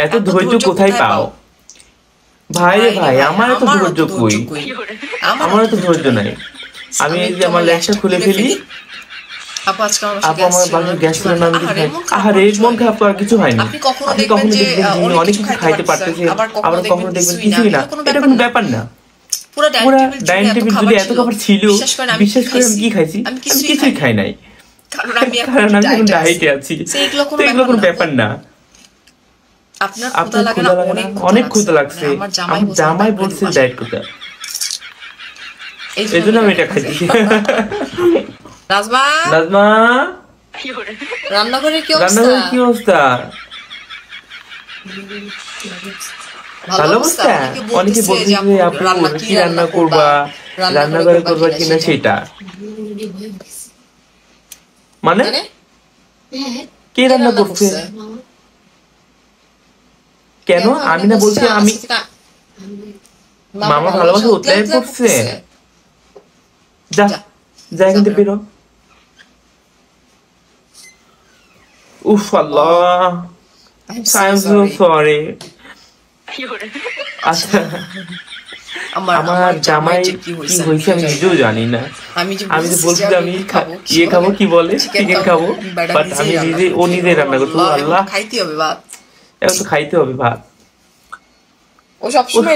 এত ধৈর্য কোথায় পাও? ভাই রে ভাই, আমার এত ধৈর্য কই? আমার এত ধৈর্য নাই। আমি এই যে আমার ল্যাপটপ খুলে ফেলি, আপু আজকে আপু আমার বাসায় গ্যাস সিলিন্ডার আমি কিছু খাই। আরে মন খারাপ করার কিছু হয়নি। আপনি কখনো দেখবেন যে যিনি অনেক কিছু খাইতে পারতেছে, আবার কখনো দেখবেন কিছুই না। এটা কোনো ব্যাপার না। পুরো ডাইনিং টেবিল যদি এত খাবার ছিল, বিশ্বাস করে আমি কি খাইছি? আমি কিছুই খাই নাই, কারণ আমি এখন ডায়েটে আছি। তো এগুলো কোনো ব্যাপার না। আপনার ক্ষুধা লাগে না? অনেক ক্ষুধা লাগছে। আমার জামাই বলছে ডায়েট করতে, এই জন্য আমি এটা খাইছি। নাজমা, নাজমা, রান্নাঘরের কি অবস্থা? ভালো অবস্থা? অনেকে বলছে যে আপু কি রান্না করবা, রান্নাঘরে করবা কিনা সেটা। মানে কে রান্না করছে? কেন? আমি না বলছি আমি মামা ভালোবাসা উতলাই পড়ছে। যা যা এখান থেকে বেরো। উফ আল্লাহ, আই এম সো সরি। আচ্ছা, আমার জামাই কি হয়েছে আমি নিজেও জানি না। আমি তো বলছি যে আমি ইয়ে খাবো, কি বলে, চিকেন খাবো, বাট আমি ও নিজে রান্না করতো। আল্লাহ, খাইতে হবে ভাত, এখন তো খাইতে হবে ভাত। ও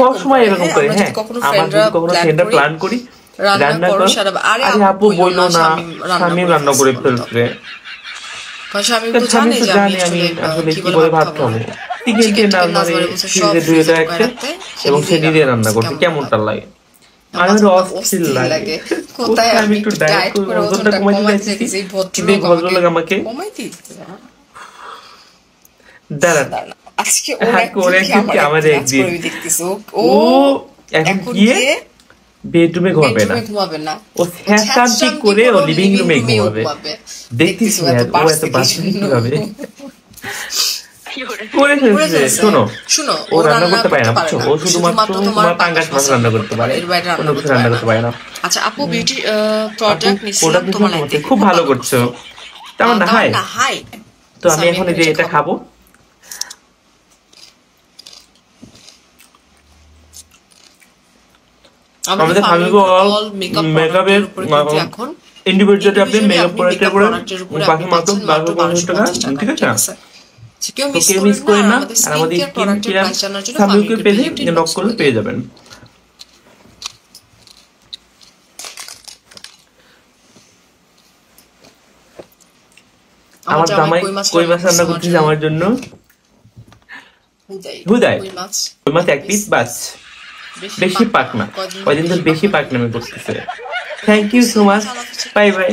সবসময় এরকম করে। হ্যাঁ, আমার যদি কখনো ফ্রেন্ডরা প্ল্যান করি রান্না করো, আরে আপু বললো না স্বামী রান্না করে ফেলছে। স্বামী তো জানে আমি আসলে কি করে ভাত খাবো। চিকেন ফ্রিজে ধুয়ে দেয় একটা, এবং সে নিজে রান্না করছে। কেমনটা লাগে? আমার অস্থির লাগে। কোথায় আমি একটু ডায়েট করে ওজনটা কমাইতে চাইছি, কিন্তু এই ভদ্রলোক আমাকে দাঁড়ান আজকে আমাদের একদিন ও এখন গিয়ে বেডরুমে ঘুমাবে না, ও ফ্যাশন করে ও লিভিং রুমে ঘুমাবে। দেখতেছি ও এত বাচ্চা কিভাবে করে ফেলছে। শোনো, ও রান্না করতে পারে না, বুঝছো? ও শুধুমাত্র তোমার পাঙ্গাস মাছ রান্না করতে পারে, অন্য কিছু রান্না করতে পারে না। আচ্ছা আপু, বিউটি প্রোডাক্ট নিছিলাম তোমার লাইক দেখে খুব ভালো করছো। তেমন না, হাই। তো আমি এখন এই যে এটা খাবো। আমাদের ফার্মিগো অল মেকআপের এখন ইন্ডিভিজুয়ালি আপনি মেকআপ প্রোডাক্টের উপরে পাশে মাত্র 1250 টাকা, ঠিক আছে? কেউ মিস করে না। আর আমাদের স্কিন কেয়ার ফার্মিগো পেজে নক করলে পেয়ে যাবেন। আমার জামাই কই মাছ রান্না করতেছে আমার জন্য। হুদাই কই মাছ এক পিস বাস, বেশি পাক না। কয়দিন ধরে বেশি পাকনামি করতেছে। Thank you so much, bye by.